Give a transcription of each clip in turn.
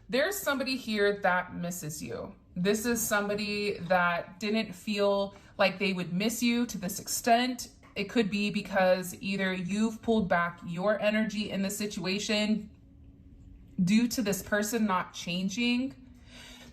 there's somebody here that misses you. This is somebody that didn't feel like they would miss you to this extent. It could be because either you've pulled back your energy in the situation due to this person not changing.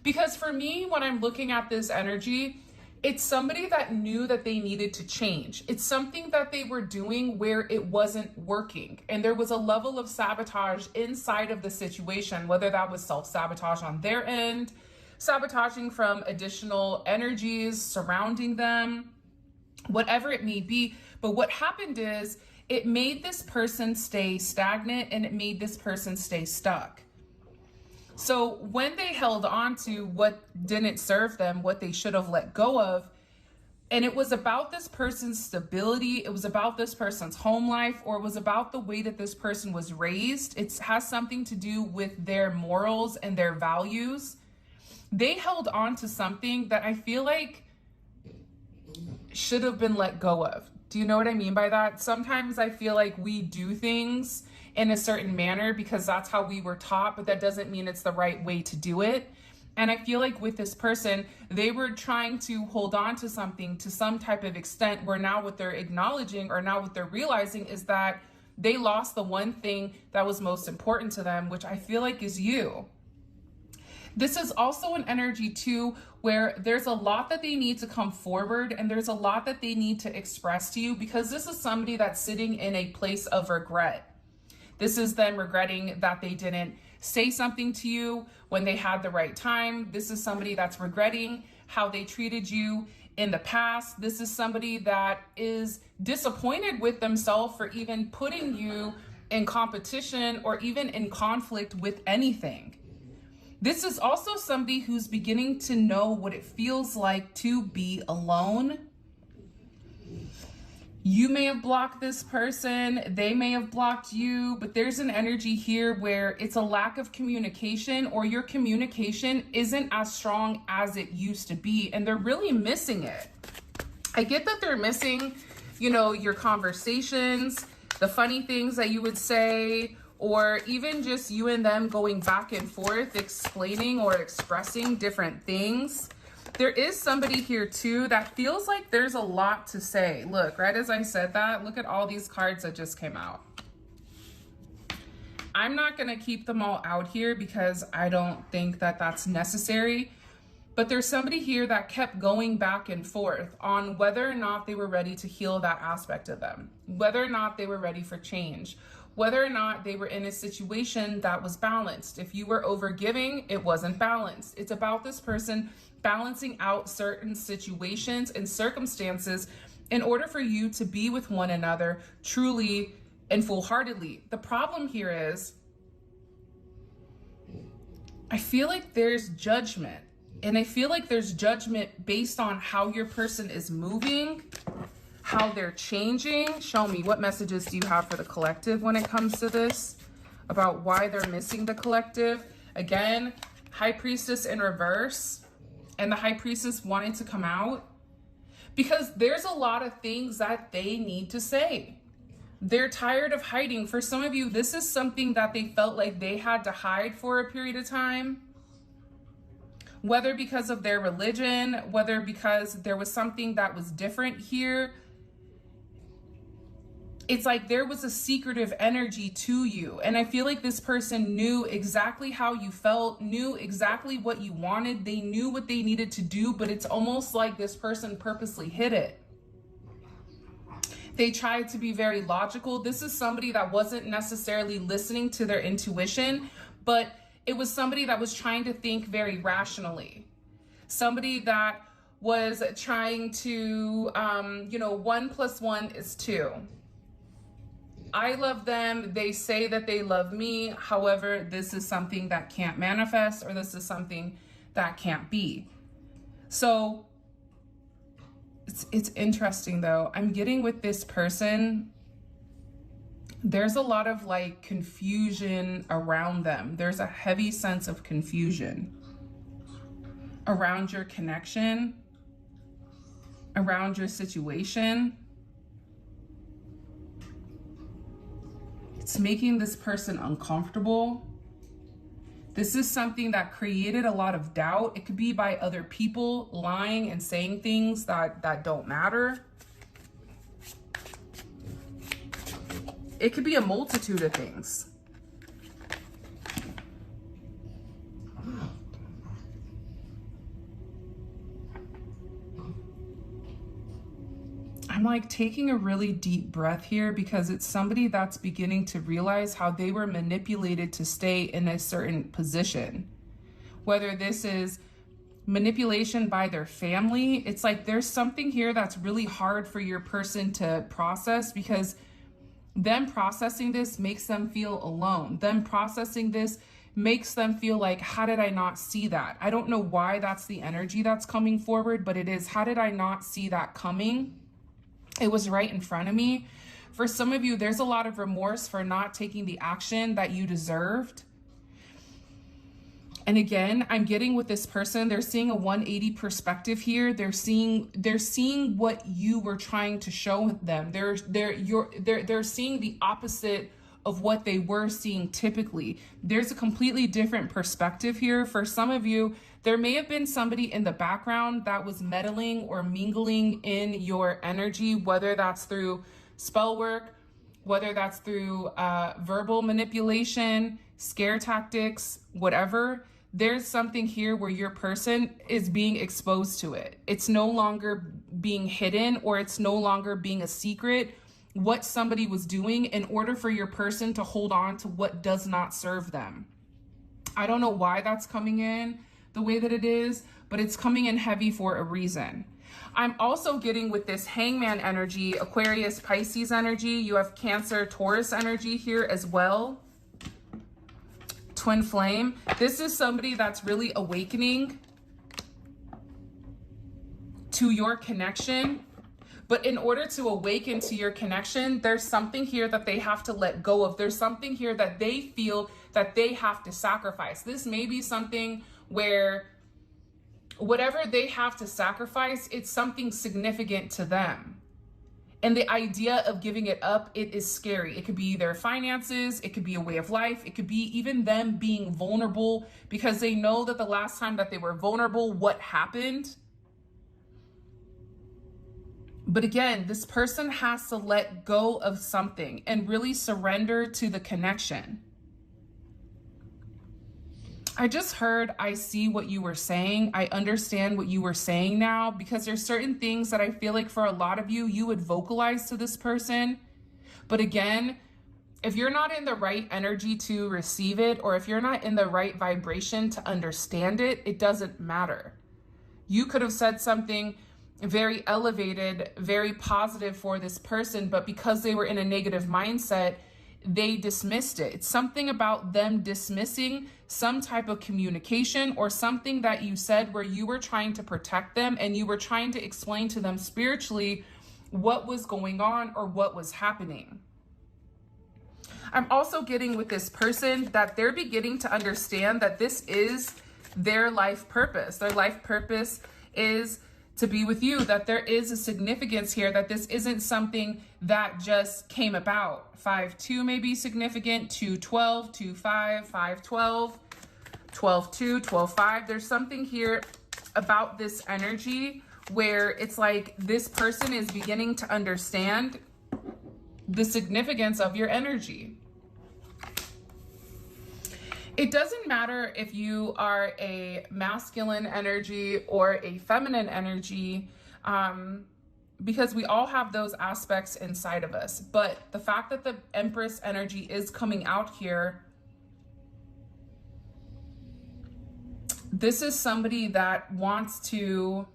Because for me, when I'm looking at this energy, it's somebody that knew that they needed to change. It's something that they were doing where it wasn't working. And there was a level of sabotage inside of the situation, whether that was self-sabotage on their end, sabotaging from additional energies surrounding them, whatever it may be. But what happened is it made this person stay stagnant and it made this person stay stuck. So when they held on to what didn't serve them, what they should have let go of, and it was about this person's stability, it was about this person's home life, or it was about the way that this person was raised, it has something to do with their morals and their values. They held on to something that I feel like should have been let go of. Do you know what I mean by that? Sometimes I feel like we do things in a certain manner because that's how we were taught, but that doesn't mean it's the right way to do it. And I feel like with this person, they were trying to hold on to something to some type of extent where now what they're acknowledging or now what they're realizing is that they lost the one thing that was most important to them, which I feel like is you. This is also an energy too, where there's a lot that they need to come forward and there's a lot that they need to express to you, because this is somebody that's sitting in a place of regret. This is them regretting that they didn't say something to you when they had the right time. This is somebody that's regretting how they treated you in the past. This is somebody that is disappointed with themselves for even putting you in competition or even in conflict with anything. This is also somebody who's beginning to know what it feels like to be alone. You may have blocked this person, they may have blocked you, but there's an energy here where it's a lack of communication, or your communication isn't as strong as it used to be, and they're really missing it. I get that they're missing, you know, your conversations, the funny things that you would say, or even just you and them going back and forth, explaining or expressing different things. There is somebody here too that feels like there's a lot to say. Look, right as I said that, look at all these cards that just came out. I'm not going to keep them all out here because I don't think that that's necessary. But there's somebody here that kept going back and forth on whether or not they were ready to heal that aspect of them, whether or not they were ready for change, whether or not they were in a situation that was balanced. If you were overgiving, it wasn't balanced. It's about this person balancing out certain situations and circumstances in order for you to be with one another truly and full-heartedly. The problem here is, I feel like there's judgment. And I feel like there's judgment based on how your person is moving, how they're changing. Show me, what messages do you have for the collective when it comes to this, about why they're missing the collective? Again, High Priestess in reverse, and the High Priestess wanting to come out because there's a lot of things that they need to say. They're tired of hiding. For some of you, this is something that they felt like they had to hide for a period of time. Whether because of their religion, whether because there was something that was different here. It's like there was a secretive energy to you. And I feel like this person knew exactly how you felt, knew exactly what you wanted. They knew what they needed to do, but it's almost like this person purposely hid it. They tried to be very logical. This is somebody that wasn't necessarily listening to their intuition, but it was somebody that was trying to think very rationally. Somebody that was trying to, 1 + 1 is 2. I love them. They say that they love me. However, this is something that can't manifest, or this is something that can't be. So it's interesting though. I'm getting with this person, there's a lot of like confusion around them. There's a heavy sense of confusion around your connection, around your situation. It's making this person uncomfortable. This is something that created a lot of doubt. It could be by other people lying and saying things that don't matter. It could be a multitude of things. I'm like taking a really deep breath here because it's somebody that's beginning to realize how they were manipulated to stay in a certain position. Whether this is manipulation by their family, it's like there's something here that's really hard for your person to process, because them processing this makes them feel alone. Them processing this makes them feel like, how did I not see that? I don't know why that's the energy that's coming forward, but it is, how did I not see that coming? It was right in front of me. For some of you, there's a lot of remorse for not taking the action that you deserved. And again, I'm getting with this person, they're seeing a 180 perspective here. They're seeing what you were trying to show them. They're seeing the opposite of what they were seeing typically. There's a completely different perspective here. For some of you, there may have been somebody in the background that was meddling or mingling in your energy, whether that's through spell work, whether that's through verbal manipulation, scare tactics, whatever. There's something here where your person is being exposed to it. It's no longer being hidden, or it's no longer being a secret what somebody was doing in order for your person to hold on to what does not serve them. I don't know why that's coming in the way that it is, but it's coming in heavy for a reason. I'm also getting with this Hangman energy, Aquarius, Pisces energy. You have Cancer, Taurus energy here as well. Twin flame. This is somebody that's really awakening to your connection. But in order to awaken to your connection, there's something here that they have to let go of. There's something here that they feel that they have to sacrifice. This may be something where whatever they have to sacrifice, it's something significant to them. And the idea of giving it up, it is scary. It could be their finances, it could be a way of life, it could be even them being vulnerable, because they know that the last time that they were vulnerable, what happened. But again, this person has to let go of something and really surrender to the connection. I just heard, I see what you were saying. I understand what you were saying now, because there's certain things that I feel like for a lot of you, you would vocalize to this person. But again, if you're not in the right energy to receive it, or if you're not in the right vibration to understand it, it doesn't matter. You could have said something very elevated, very positive for this person, but because they were in a negative mindset, they dismissed it. It's something about them dismissing some type of communication or something that you said where you were trying to protect them and you were trying to explain to them spiritually what was going on or what was happening. I'm also getting with this person that they're beginning to understand that this is their life purpose. Their life purpose is to be with you, that there is a significance here, that this isn't something that just came about. 5-2 may be significant, 2-12, 2-5, 5-12, 12-2, 12-5. There's something here about this energy where it's like this person is beginning to understand the significance of your energy. It doesn't matter if you are a masculine energy or a feminine energy, because we all have those aspects inside of us. But the fact that the Empress energy is coming out here, this is somebody that wants to,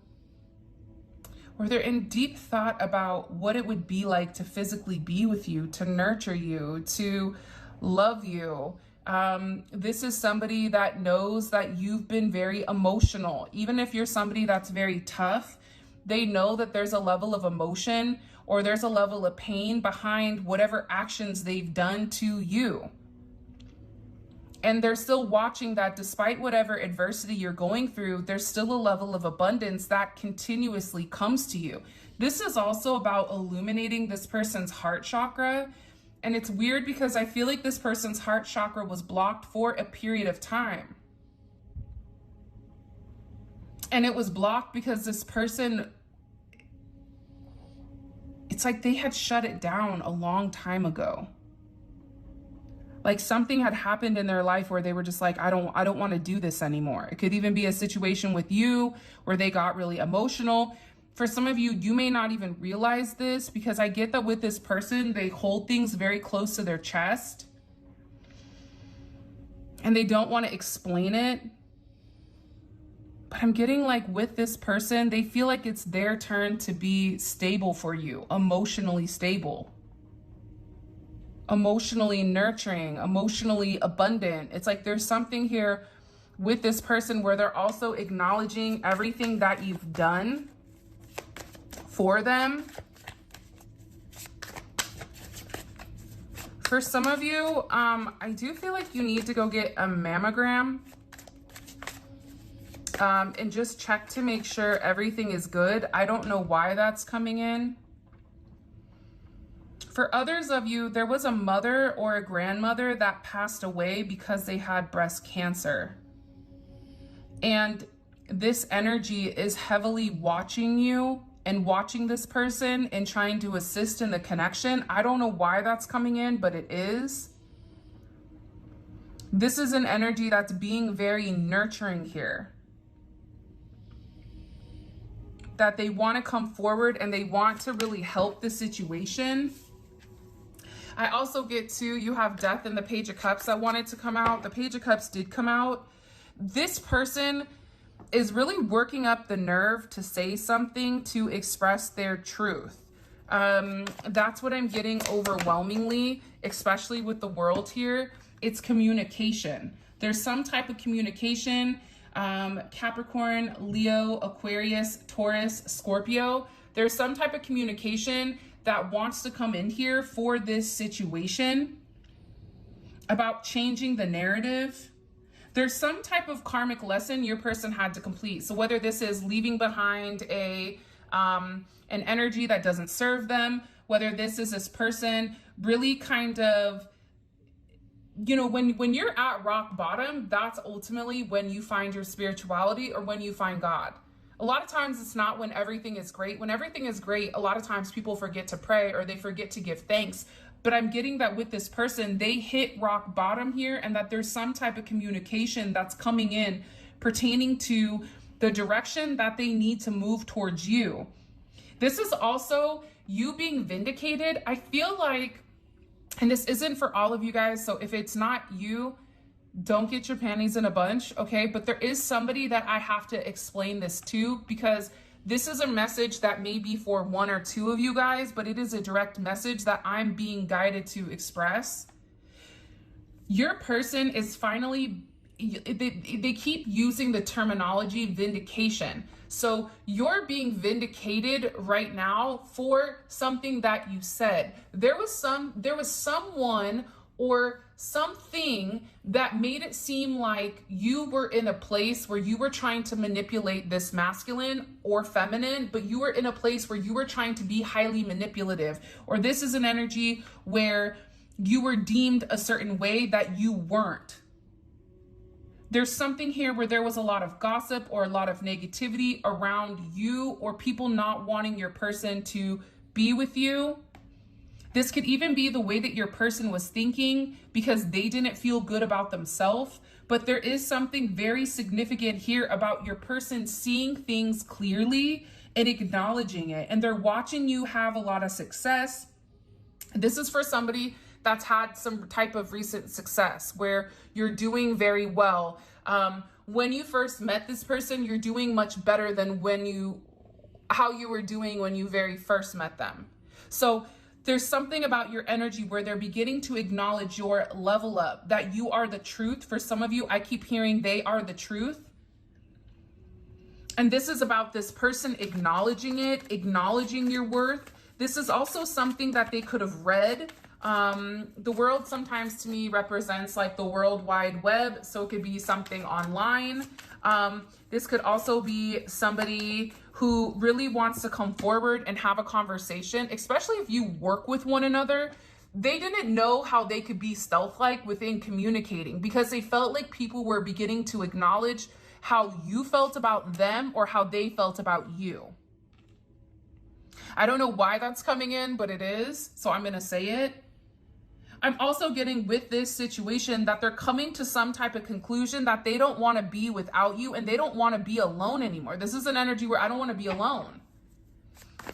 or they're in deep thought about what it would be like to physically be with you, to nurture you, to love you. This is somebody that knows that you've been very emotional. Even if you're somebody that's very tough, they know that there's a level of emotion or there's a level of pain behind whatever actions they've done to you. And they're still watching that despite whatever adversity you're going through, there's still a level of abundance that continuously comes to you. This is also about illuminating this person's heart chakra. And it's weird because I feel like this person's heart chakra was blocked for a period of time. And it was blocked because this person, it's like they had shut it down a long time ago. Like something had happened in their life where they were just like, I don't want to do this anymore. It could even be a situation with you where they got really emotional. For some of you, you may not even realize this, because I get that with this person, they hold things very close to their chest and they don't want to explain it. But I'm getting like with this person, they feel like it's their turn to be stable for you, emotionally stable, emotionally nurturing, emotionally abundant. It's like there's something here with this person where they're also acknowledging everything that you've done for them. For some of you, I do feel like you need to go get a mammogram and just check to make sure everything is good. I don't know why that's coming in. For others of you, there was a mother or a grandmother that passed away because they had breast cancer. And this energy is heavily watching you and watching this person and trying to assist in the connection. I don't know why that's coming in, but it is. This is an energy that's being very nurturing here. That they want to come forward and they want to really help the situation. I also get to, you have Death and the Page of Cups that wanted to come out. The Page of Cups did come out. This person is really working up the nerve to say something, to express their truth. That's what I'm getting overwhelmingly, especially with the world here. It's communication. There's some type of communication. Capricorn, Leo, Aquarius, Taurus, Scorpio. There's some type of communication that wants to come in here for this situation about changing the narrative. There's some type of karmic lesson your person had to complete. So whether this is leaving behind an energy that doesn't serve them, whether this is this person really kind of, you know, when you're at rock bottom, that's ultimately when you find your spirituality or when you find God. A lot of times it's not when everything is great. When everything is great, a lot of times people forget to pray or they forget to give thanks. But I'm getting that with this person, they hit rock bottom here, and that there's some type of communication that's coming in pertaining to the direction that they need to move towards you. This is also you being vindicated. I feel like, and this isn't for all of you guys, so if it's not you, don't get your panties in a bunch, okay? But there is somebody that I have to explain this to, because this is a message that may be for one or two of you guys, but it is a direct message that I'm being guided to express. Your person is finally, they keep using the terminology vindication. So you're being vindicated right now for something that you said. There was someone or something that made it seem like you were in a place where you were trying to manipulate this masculine or feminine, but you were in a place where you were trying to be highly manipulative, or this is an energy where you were deemed a certain way that you weren't. There's something here where there was a lot of gossip or a lot of negativity around you, or people not wanting your person to be with you. This could even be the way that your person was thinking because they didn't feel good about themselves. But there is something very significant here about your person seeing things clearly and acknowledging it. And they're watching you have a lot of success. This is for somebody that's had some type of recent success where you're doing very well. When you first met this person, you're doing much better than how you were doing when you very first met them. So there's something about your energy where they're beginning to acknowledge your level up, that you are the truth. For some of you, I keep hearing they are the truth. And this is about this person acknowledging it, acknowledging your worth. This is also something that they could have read. The world sometimes to me represents like the World Wide Web. So it could be something online. This could also be somebody who really wants to come forward and have a conversation, especially if you work with one another. They didn't know how they could be stealth-like within communicating because they felt like people were beginning to acknowledge how you felt about them or how they felt about you. I don't know why that's coming in, but it is. So I'm going to say it. I'm also getting with this situation that they're coming to some type of conclusion that they don't want to be without you and they don't want to be alone anymore. This is an energy where I don't want to be alone.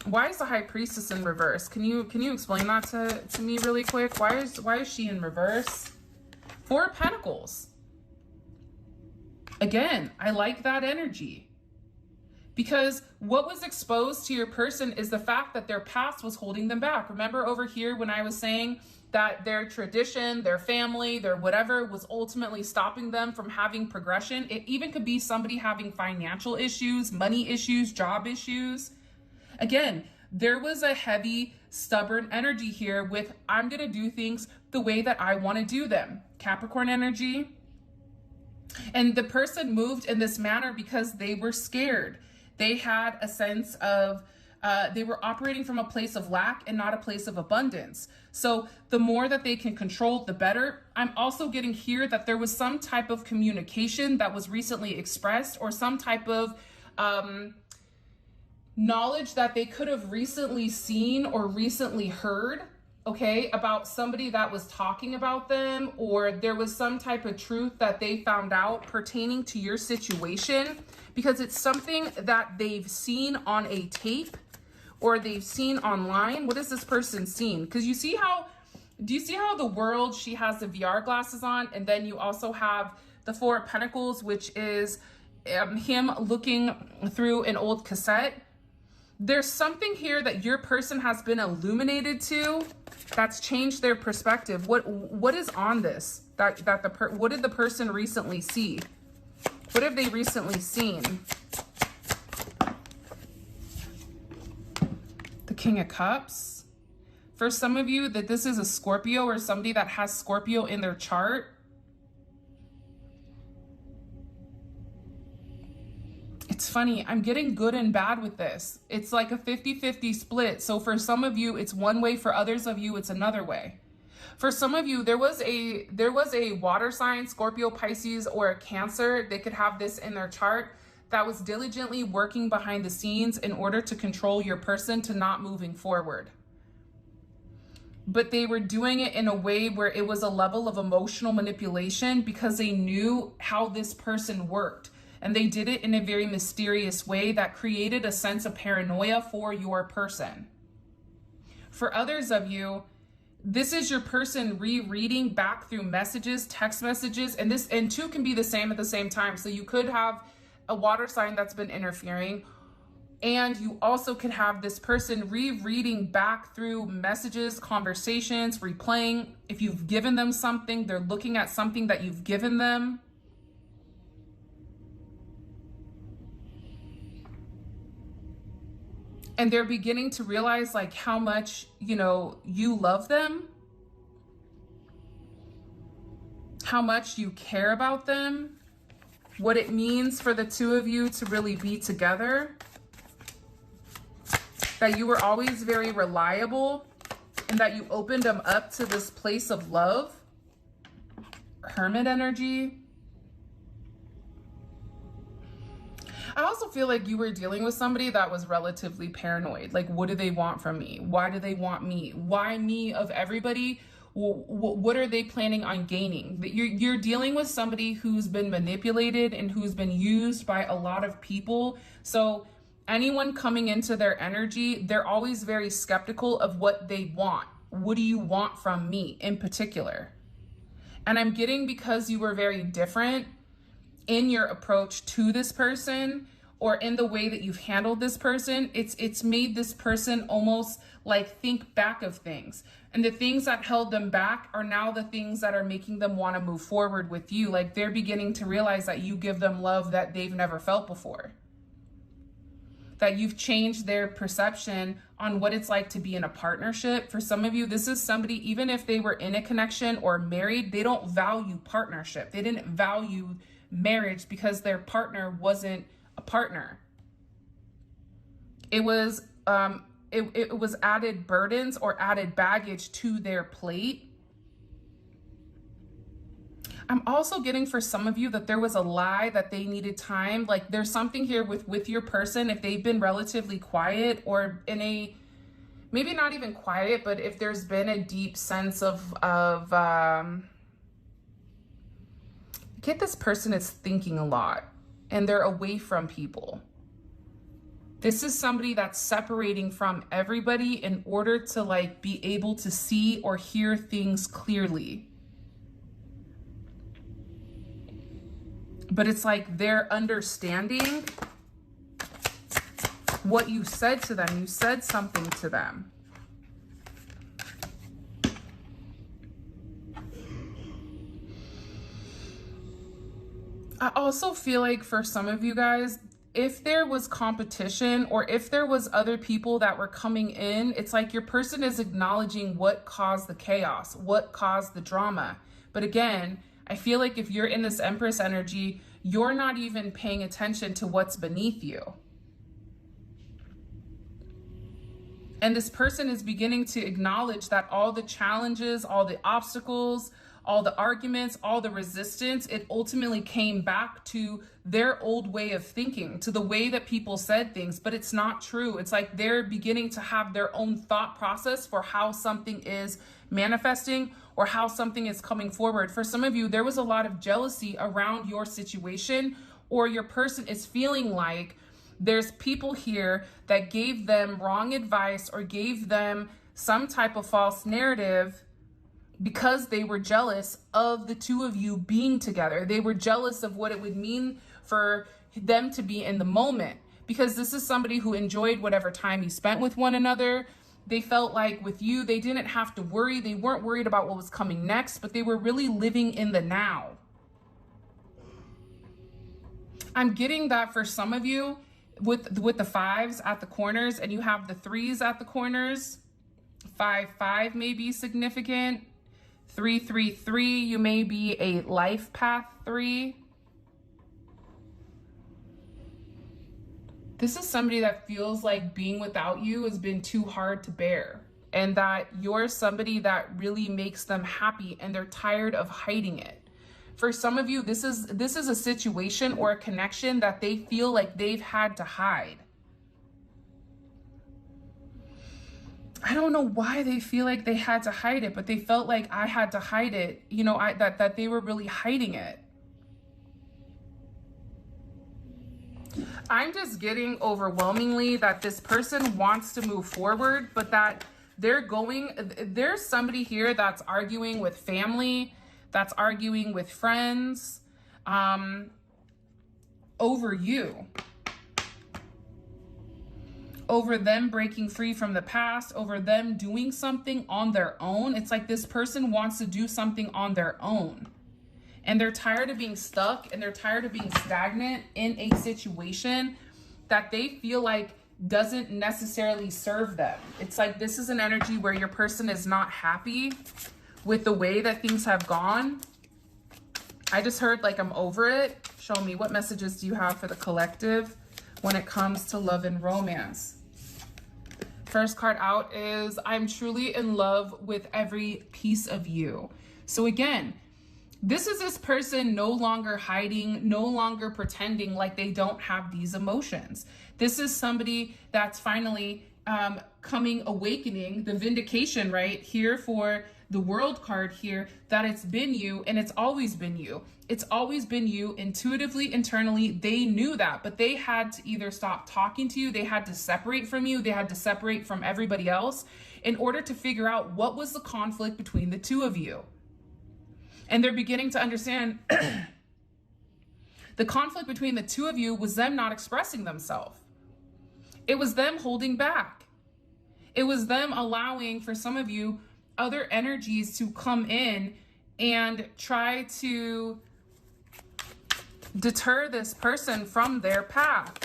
Why is the High Priestess in reverse? Can you explain that to me really quick? Why is she in reverse? Four of Pentacles. Again, I like that energy. Because what was exposed to your person is the fact that their past was holding them back. Remember over here when I was saying that their tradition, their family, their whatever was ultimately stopping them from having progression? It even could be somebody having financial issues, money issues, job issues. Again, there was a heavy, stubborn energy here with, I'm going to do things the way that I want to do them. Capricorn energy. And the person moved in this manner because they were scared. They had a sense of, they were operating from a place of lack and not a place of abundance. So the more that they can control, the better. I'm also getting here that there was some type of communication that was recently expressed or some type of knowledge that they could have recently seen or recently heard, okay, about somebody that was talking about them, or there was some type of truth that they found out pertaining to your situation, because it's something that they've seen on a tape or they've seen online. What has this person seen? Because do you see how the world, she has the VR glasses on, and then you also have the Four of Pentacles, which is him looking through an old cassette. There's something here that your person has been illuminated to that's changed their perspective. What is on this? What did the person recently see? What have they recently seen? The King of Cups. For some of you, that this is a Scorpio or somebody that has Scorpio in their chart. It's funny, I'm getting good and bad with this. It's like a 50-50 split. So for some of you, it's one way. For others of you, it's another way. For some of you, there was a water sign, Scorpio, Pisces, or a Cancer. They could have this in their chart that was diligently working behind the scenes in order to control your person to not moving forward. But they were doing it in a way where it was a level of emotional manipulation because they knew how this person worked. And they did it in a very mysterious way that created a sense of paranoia for your person. For others of you, this is your person rereading back through messages, text messages, and two can be the same at the same time. So you could have a water sign that's been interfering, and you also could have this person rereading back through messages, conversations, replaying. If you've given them something, they're looking at something that you've given them. And they're beginning to realize like how much, you love them, how much you care about them, what it means for the two of you to really be together, that you were always very reliable and that you opened them up to this place of love. Hermit energy. I also feel like you were dealing with somebody that was relatively paranoid. Like, what do they want from me? Why do they want me? Why me of everybody? What are they planning on gaining? You're dealing with somebody who's been manipulated and who's been used by a lot of people. So anyone coming into their energy, they're always very skeptical of what they want. What do you want from me in particular? And I'm getting, because you were very different in your approach to this person or in the way that you've handled this person, it's made this person almost like think back of things. And the things that held them back are now the things that are making them want to move forward with you. Like they're beginning to realize that you give them love that they've never felt before. That you've changed their perception on what it's like to be in a partnership. For some of you, this is somebody, even if they were in a connection or married, they don't value partnership. They didn't value marriage because their partner wasn't a partner. It was it was added burdens or added baggage to their plate. I'm also getting for some of you that there was a lie that they needed time. Like there's something here with your person, if they've been relatively quiet or in a, maybe not even quiet, but if there's been a deep sense of get this person is thinking a lot and they're away from people. This is somebody that's separating from everybody in order to like be able to see or hear things clearly. But it's like they're understanding what you said to them. You said something to them. I also feel like for some of you guys, if there was competition or if there was other people that were coming in, it's like your person is acknowledging what caused the chaos, what caused the drama. But again, I feel like if you're in this Empress energy, you're not even paying attention to what's beneath you. And this person is beginning to acknowledge that all the challenges, all the obstacles, all the arguments, all the resistance, it ultimately came back to their old way of thinking, to the way that people said things, but it's not true. It's like they're beginning to have their own thought process for how something is manifesting or how something is coming forward. For some of you, there was a lot of jealousy around your situation, or your person is feeling like there's people here that gave them wrong advice or gave them some type of false narrative because they were jealous of the two of you being together. They were jealous of what it would mean for them to be in the moment, because this is somebody who enjoyed whatever time you spent with one another. They felt like with you, they didn't have to worry. They weren't worried about what was coming next, but they were really living in the now. I'm getting that for some of you with the 5s at the corners, and you have the 3s at the corners. 5-5 may be significant. 3-3-3, you may be a life path 3. This is somebody that feels like being without you has been too hard to bear, and that you're somebody that really makes them happy and they're tired of hiding it. For some of you, this is a situation or a connection that they feel like they've had to hide. I don't know why they feel like they had to hide it, but they felt like I had to hide it. You know, that they were really hiding it. I'm just getting overwhelmingly that this person wants to move forward, but that there's somebody here that's arguing with family, that's arguing with friends, over you. Over them breaking free from the past, over them doing something on their own. It's like this person wants to do something on their own. And they're tired of being stuck, and they're tired of being stagnant in a situation that they feel like doesn't necessarily serve them. It's like this is an energy where your person is not happy with the way that things have gone. I just heard like I'm over it. Show me, what messages do you have for the collective when it comes to love and romance? First card out is I'm truly in love with every piece of you. So again, this is this person no longer hiding, no longer pretending like they don't have these emotions. This is somebody that's finally awakening, the vindication right here for the World card here, that it's been you and it's always been you. It's always been you intuitively, internally. They knew that, but they had to either stop talking to you, they had to separate from you, they had to separate from everybody else in order to figure out what was the conflict between the two of you. And they're beginning to understand the conflict between the two of you was them not expressing themselves. It was them holding back. It was them allowing, for some of you, other energies to come in and try to deter this person from their path.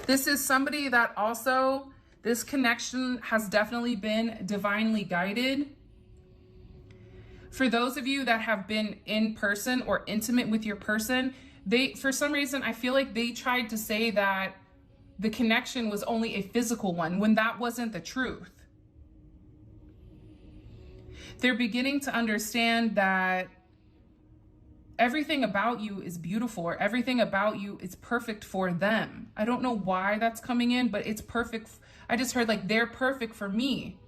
This is somebody that also, this connection has definitely been divinely guided. For those of you that have been in person or intimate with your person, for some reason, I feel like they tried to say that the connection was only a physical one when that wasn't the truth. They're beginning to understand that everything about you is beautiful, or everything about you is perfect for them. I don't know why that's coming in, but it's perfect. I just heard like they're perfect for me,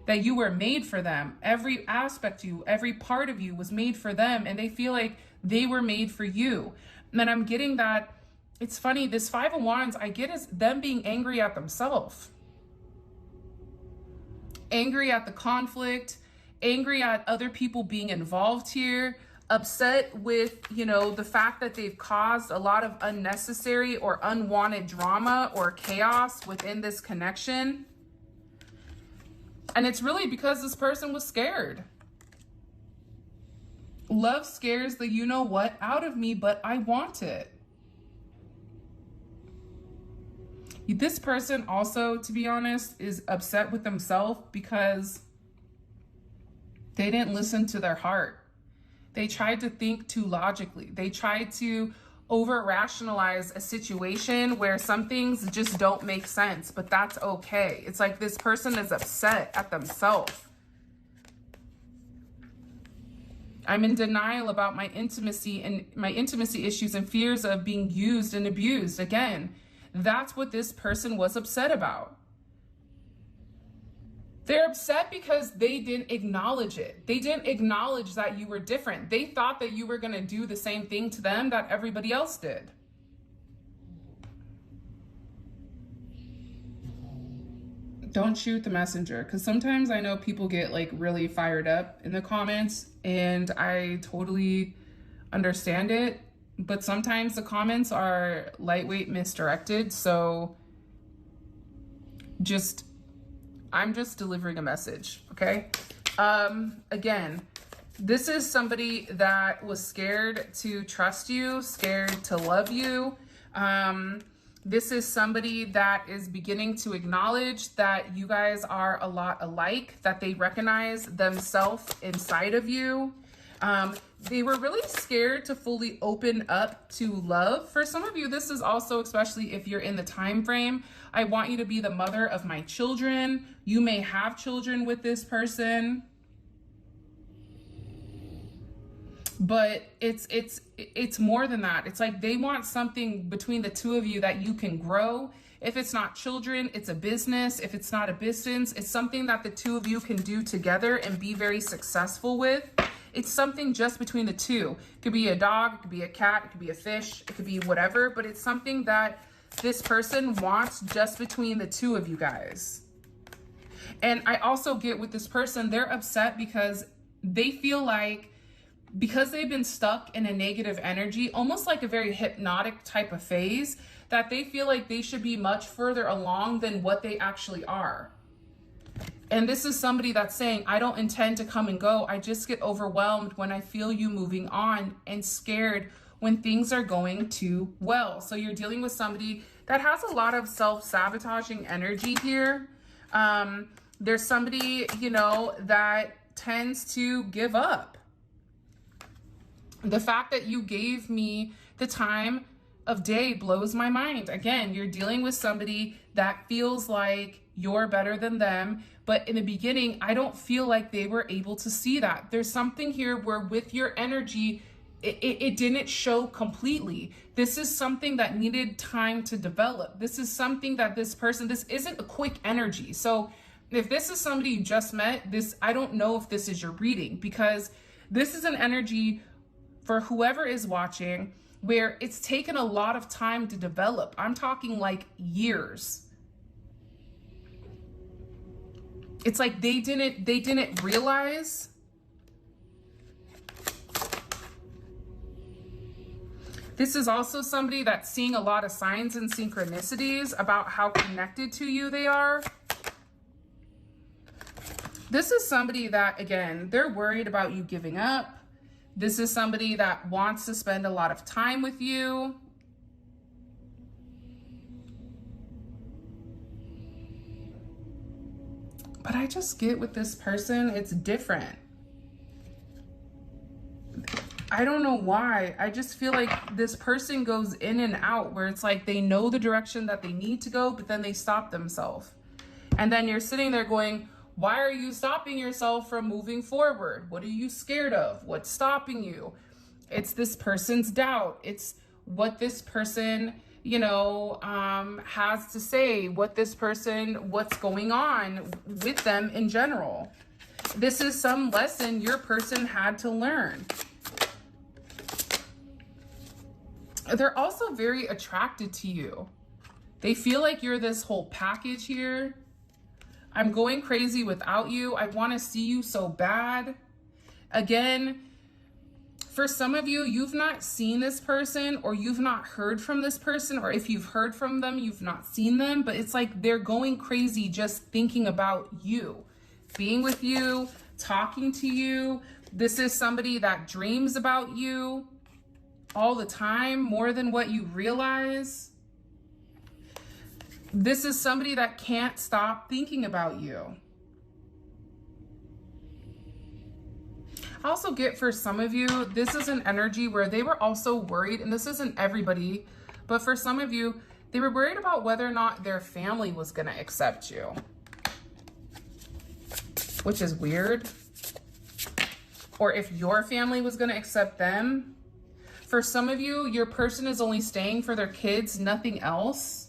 that you were made for them. Every aspect of you, every part of you was made for them, and they feel like they were made for you. And then I'm getting that, it's funny, this Five of Wands, I get is them being angry at themselves. Angry at the conflict, angry at other people being involved here, upset with, you know, the fact that they've caused a lot of unnecessary or unwanted drama or chaos within this connection. And it's really because this person was scared. Love scares the you know what out of me, but I want it. This person also, to be honest, is upset with themselves because they didn't listen to their heart. They tried to think too logically. They tried to over-rationalize a situation where some things just don't make sense, but that's okay. It's like this person is upset at themselves. I'm in denial about my intimacy and my intimacy issues and fears of being used and abused. Again, that's what this person was upset about. They're upset because they didn't acknowledge it. They didn't acknowledge that you were different. They thought that you were going to do the same thing to them that everybody else did. Don't shoot the messenger, because sometimes I know people get like really fired up in the comments, and I totally understand it. But sometimes the comments are lightweight misdirected. So I'm just delivering a message, okay? Again, this is somebody that was scared to trust you, scared to love you. This is somebody that is beginning to acknowledge that you guys are a lot alike, that they recognize themselves inside of you. They were really scared to fully open up to love. For some of you, this is also, especially if you're in the time frame, I want you to be the mother of my children. You may have children with this person, but it's more than that. It's like they want something between the two of you that you can grow. If it's not children, it's a business. If it's not a business, it's something that the two of you can do together and be very successful with. It's something just between the two. It could be a dog, it could be a cat, it could be a fish, it could be whatever, but it's something that this person wants just between the two of you guys. And I also get with this person, they're upset because they feel like, because they've been stuck in a negative energy, almost like a very hypnotic type of phase, that they feel like they should be much further along than what they actually are. And this is somebody that's saying, I don't intend to come and go. I just get overwhelmed when I feel you moving on, and scared when things are going too well. So you're dealing with somebody that has a lot of self-sabotaging energy here. There's somebody, you know, that tends to give up. The fact that you gave me the time of day blows my mind. Again, you're dealing with somebody that feels like you're better than them. But in the beginning, I don't feel like they were able to see that. There's something here where with your energy, it didn't show completely. This is something that needed time to develop. This is something that this isn't a quick energy. So if this is somebody you just met, I don't know if this is your reading, because this is an energy for whoever is watching where it's taken a lot of time to develop. I'm talking like years. It's like they didn't realize. This is also somebody that's seeing a lot of signs and synchronicities about how connected to you they are. This is somebody that, again, they're worried about you giving up. This is somebody that wants to spend a lot of time with you. But I just get with this person, it's different. I don't know why. I just feel like this person goes in and out, where it's like they know the direction that they need to go, but then they stop themselves. And then you're sitting there going, why are you stopping yourself from moving forward? What are you scared of? What's stopping you? It's this person's doubt. It's what this person, you know, has to say, what's going on with them in general. This is some lesson your person had to learn. They're also very attracted to you. They feel like you're this whole package here. I'm going crazy without you. I want to see you so bad. Again, for some of you, you've not seen this person, or you've not heard from this person, or if you've heard from them, you've not seen them, but it's like they're going crazy just thinking about you, being with you, talking to you. This is somebody that dreams about you all the time, more than what you realize. This is somebody that can't stop thinking about you. I also get, for some of you, this is an energy where they were also worried, and this isn't everybody, but for some of you, they were worried about whether or not their family was going to accept you, which is weird. Or if your family was going to accept them. For some of you, your person is only staying for their kids, nothing else.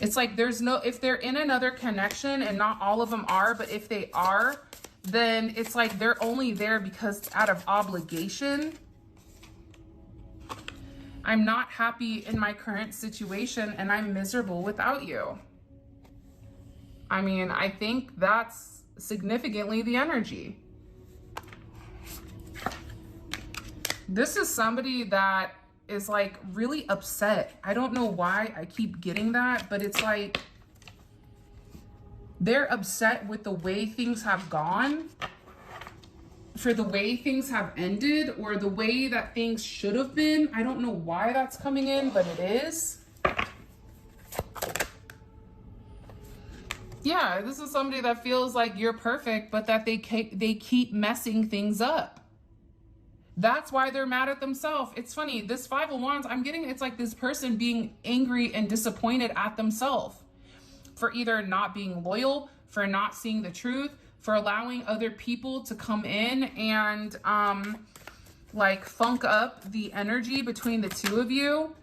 It's like there's no, if they're in another connection, and not all of them are, but if they are, then it's like they're only there because out of obligation. I'm not happy in my current situation and I'm miserable without you. I mean, I think that's significantly the energy. This is somebody that is like really upset. I don't know why I keep getting that, but it's like they're upset with the way things have gone, for the way things have ended, or the way that things should have been. I don't know why that's coming in, but it is. Yeah, this is somebody that feels like you're perfect, but that they keep messing things up. That's why they're mad at themselves. It's funny, this Five of Wands, I'm getting, it's like this person being angry and disappointed at themselves for either not being loyal, for not seeing the truth, for allowing other people to come in and like funk up the energy between the two of you.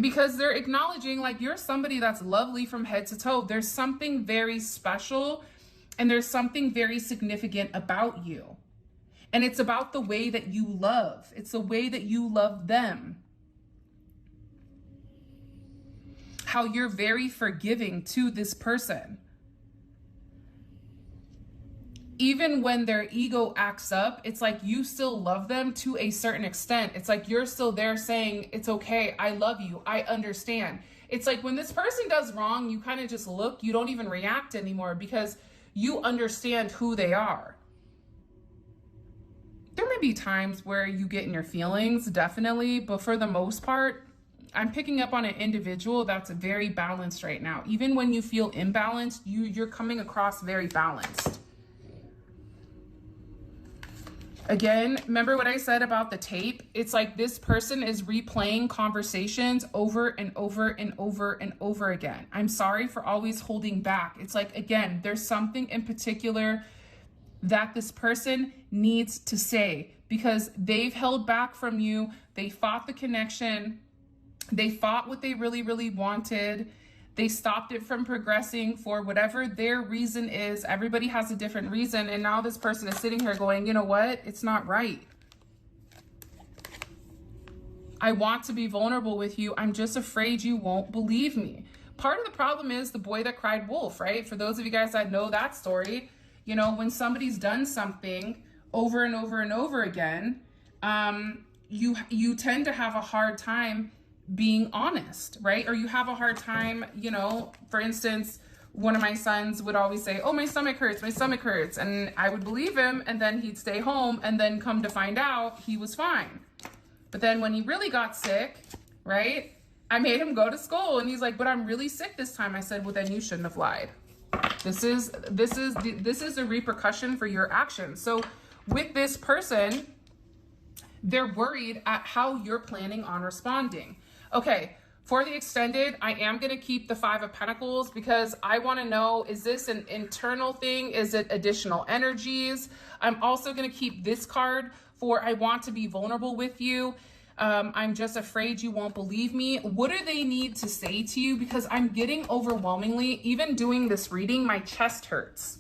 Because they're acknowledging like you're somebody that's lovely from head to toe. There's something very special and there's something very significant about you. And it's about the way that you love. It's the way that you love them. How you're very forgiving to this person. Even when their ego acts up, it's like you still love them to a certain extent. It's like you're still there saying, it's okay, I love you, I understand. It's like when this person does wrong, you kind of just look, you don't even react anymore because you understand who they are. There may be times where you get in your feelings, definitely, but for the most part, I'm picking up on an individual that's very balanced right now. Even when you feel imbalanced, you're coming across very balanced. Again, remember what I said about the tape? It's like this person is replaying conversations over and over and over and over again. I'm sorry for always holding back. It's like, again, there's something in particular that this person needs to say because they've held back from you. They fought the connection. They fought what they really, really wanted. They stopped it from progressing for whatever their reason is. Everybody has a different reason. And now this person is sitting here going, you know what? It's not right. I want to be vulnerable with you. I'm just afraid you won't believe me. Part of the problem is the boy that cried wolf, right? For those of you guys that know that story, you know, when somebody's done something over and over and over again, you tend to have a hard time being honest, right? Or you have a hard time, you know, for instance, one of my sons would always say, oh, my stomach hurts, my stomach hurts. And I would believe him. And then he'd stay home and then come to find out he was fine. But then when he really got sick, right, I made him go to school and he's like, but I'm really sick this time. I said, well, then you shouldn't have lied. This is the repercussion for your actions. So with this person, they're worried at how you're planning on responding. Okay, for the extended, I am going to keep the Five of Pentacles because I want to know, is this an internal thing? Is it additional energies? I'm also going to keep this card for I want to be vulnerable with you. I'm just afraid you won't believe me. What do they need to say to you? Because I'm getting overwhelmingly, even doing this reading, my chest hurts.